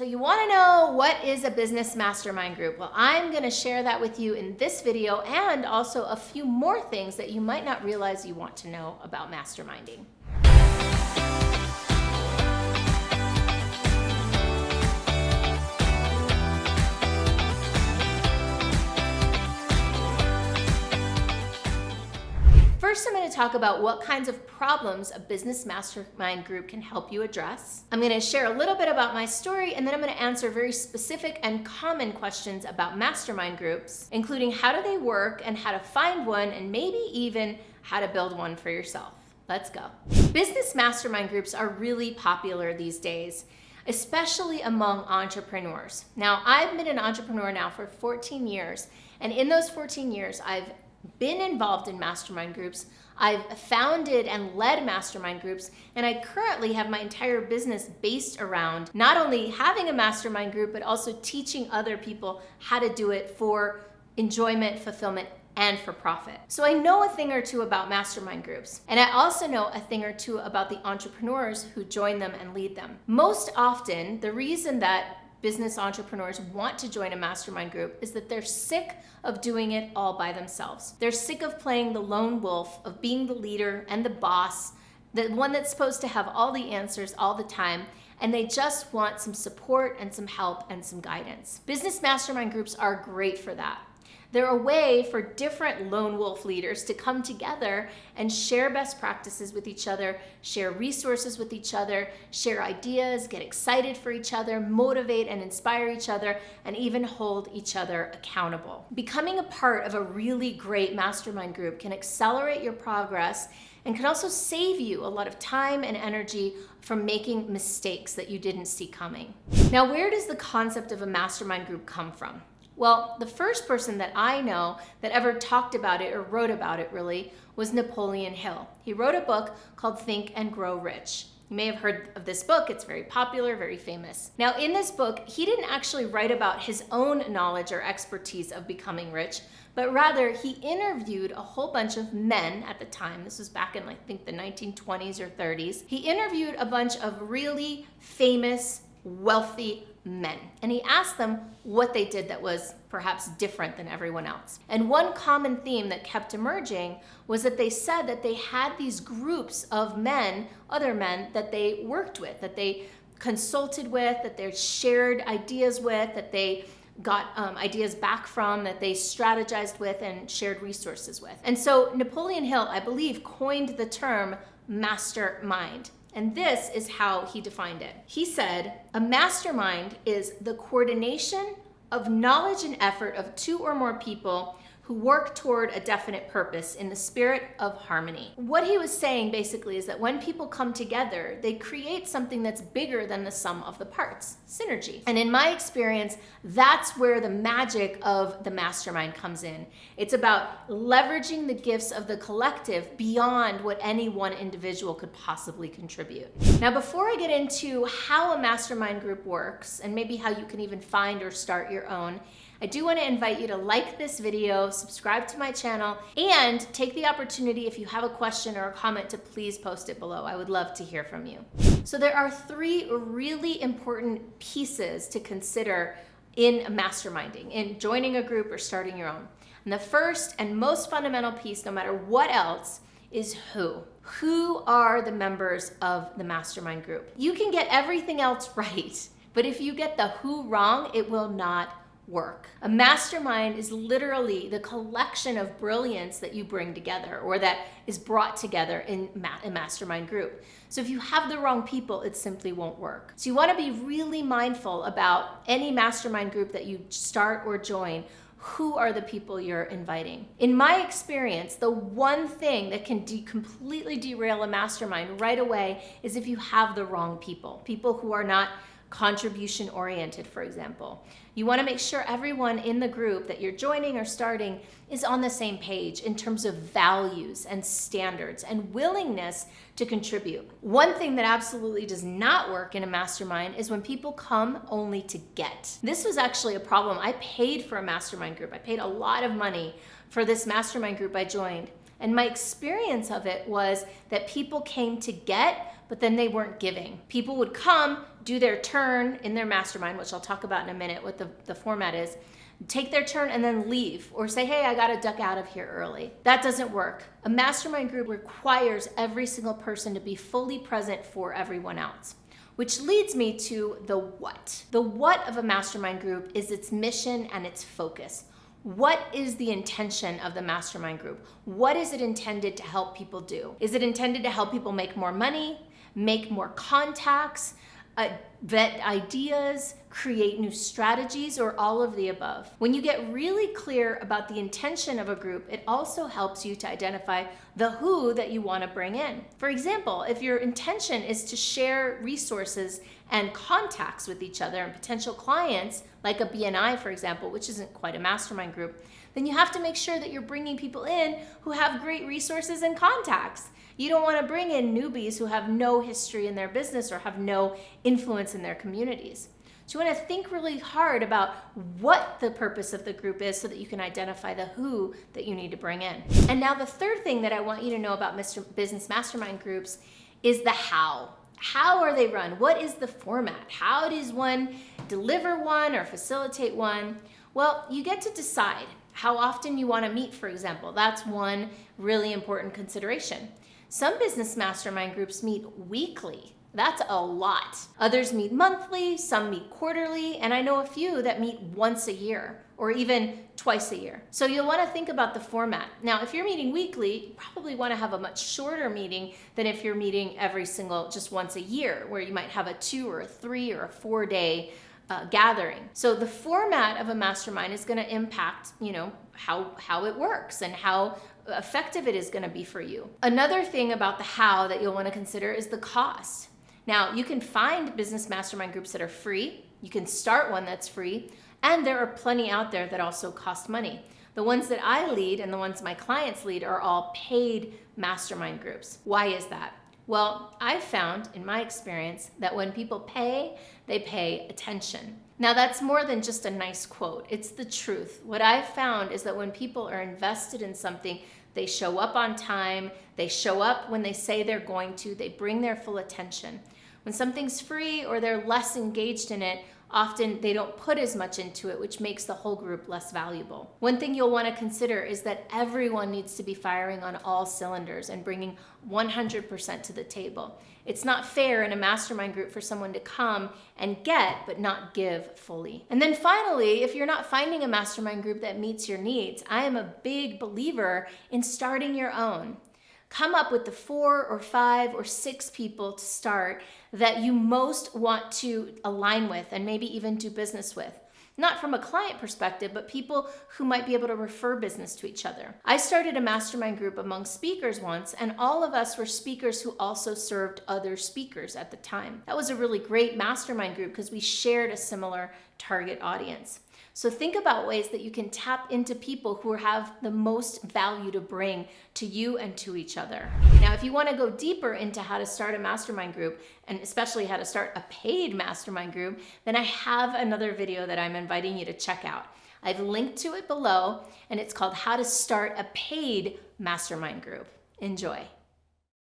So you want to know what is a business mastermind group? Well, I'm going to share that with you in this video and also a few more things that you might not realize you want to know about masterminding. First, I'm going to talk about what kinds of problems a business mastermind group can help you address. I'm going to share a little bit about my story, and then I'm going to answer very specific and common questions about mastermind groups, including how do they work and how to find one, and maybe even how to build one for yourself. Let's go. Business mastermind groups are really popular these days, especially among entrepreneurs. Now, I've been an entrepreneur now for 14 years, and in those 14 years, I've been involved in mastermind groups. I've founded and led mastermind groups, and I currently have my entire business based around not only having a mastermind group, but also teaching other people how to do it for enjoyment, fulfillment, and for profit. So I know a thing or two about mastermind groups, and I also know a thing or two about the entrepreneurs who join them and lead them. Most often, the reason that business entrepreneurs want to join a mastermind group is that they're sick of doing it all by themselves. They're sick of playing the lone wolf, of being the leader and the boss, the one that's supposed to have all the answers all the time, and they just want some support and some help and some guidance. Business mastermind groups are great for that. They're a way for different lone wolf leaders to come together and share best practices with each other, share resources with each other, share ideas, get excited for each other, motivate and inspire each other, and even hold each other accountable. Becoming a part of a really great mastermind group can accelerate your progress and can also save you a lot of time and energy from making mistakes that you didn't see coming. Now, where does the concept of a mastermind group come from? Well, the first person that I know that ever talked about it or wrote about it really was Napoleon Hill. He wrote a book called Think and Grow Rich. You may have heard of this book. It's very popular, very famous. Now, in this book, he didn't actually write about his own knowledge or expertise of becoming rich, but rather he interviewed a whole bunch of men at the time. This was back in, I think, the 1920s or 30s. He interviewed a bunch of really famous, wealthy men, and he asked them what they did that was perhaps different than everyone else. And one common theme that kept emerging was that they said that they had these groups of men, other men, that they worked with, that they consulted with, that they shared ideas with, that they got ideas back from, that they strategized with and shared resources with. And so Napoleon Hill, I believe, coined the term mastermind. And this is how he defined it. He said, a mastermind is the coordination of knowledge and effort of two or more people who work toward a definite purpose in the spirit of harmony. What he was saying basically is that when people come together, they create something that's bigger than the sum of the parts, synergy. And in my experience, that's where the magic of the mastermind comes in. It's about leveraging the gifts of the collective beyond what any one individual could possibly contribute. Now, before I get into how a mastermind group works and maybe how you can even find or start your own, I do want to invite you to like this video, subscribe to my channel, and take the opportunity, if you have a question or a comment, to please post it below. I would love to hear from you. So there are three really important pieces to consider in masterminding, in joining a group or starting your own. And the first and most fundamental piece, no matter what else, is who. Who are the members of the mastermind group? You can get everything else right, but if you get the who wrong, it will not work. A mastermind is literally the collection of brilliance that you bring together, or that is brought together in a mastermind group. So if you have the wrong people, it simply won't work. So you want to be really mindful about any mastermind group that you start or join. Who are the people you're inviting? In my experience, the one thing that can completely derail a mastermind right away is if you have the wrong people. People who are not contribution oriented, for example. You want to make sure everyone in the group that you're joining or starting is on the same page in terms of values and standards and willingness to contribute. One thing that absolutely does not work in a mastermind is when people come only to get. This was actually a problem. I paid for a mastermind group. I paid a lot of money for this mastermind group I joined. And my experience of it was that people came to get, but then they weren't giving. People would come do their turn in their mastermind, which I'll talk about in a minute what the format is, take their turn and then leave, or say, hey, I gotta duck out of here early. That doesn't work. A mastermind group requires every single person to be fully present for everyone else. Which leads me to the what. The what of a mastermind group is its mission and its focus. What is the intention of the mastermind group? What is it intended to help people do? Is it intended to help people make more money, make more contacts, vet ideas, create new strategies, or all of the above? When you get really clear about the intention of a group, it also helps you to identify the who that you want to bring in. For example, if your intention is to share resources and contacts with each other and potential clients, like a BNI, for example, which isn't quite a mastermind group, then you have to make sure that you're bringing people in who have great resources and contacts. You don't want to bring in newbies who have no history in their business or have no influence in their communities. So you want to think really hard about what the purpose of the group is so that you can identify the who that you need to bring in. And now the third thing that I want you to know about business mastermind groups is the how. How are they run? What is the format? How does one deliver one or facilitate one? Well, you get to decide how often you want to meet, for example. That's one really important consideration. Some business mastermind groups meet weekly. That's a lot. Others meet monthly, some meet quarterly, and I know a few that meet once a year or even twice a year. So you'll want to think about the format. Now, if you're meeting weekly, you probably want to have a much shorter meeting than if you're meeting just once a year, where you might have a 2 or a 3 or a 4-day gathering. So the format of a mastermind is going to impact, how it works and how effective it is going to be for you. Another thing about the how that you'll want to consider is the cost. Now, you can find business mastermind groups that are free. You can start one that's free, and there are plenty out there that also cost money. The ones that I lead and the ones my clients lead are all paid mastermind groups. Why is that? Well, I've found in my experience that when people pay, they pay attention. Now, that's more than just a nice quote. It's the truth. What I've found is that when people are invested in something, they show up on time, they show up when they say they're going to, they bring their full attention. When something's free or they're less engaged in it, often they don't put as much into it, which makes the whole group less valuable. One thing you'll want to consider is that everyone needs to be firing on all cylinders and bringing 100% to the table. It's not fair in a mastermind group for someone to come and get, but not give fully. And then finally, if you're not finding a mastermind group that meets your needs, I am a big believer in starting your own. Come up with the 4 or 5 or 6 people to start that you most want to align with and maybe even do business with. Not from a client perspective, but people who might be able to refer business to each other. I started a mastermind group among speakers once, and all of us were speakers who also served other speakers at the time. That was a really great mastermind group because we shared a similar target audience. So think about ways that you can tap into people who have the most value to bring to you and to each other. Now, if you want to go deeper into how to start a mastermind group, and especially how to start a paid mastermind group, then I have another video that I'm inviting you to check out. I've linked to it below, and it's called How to Start a Paid Mastermind Group. Enjoy.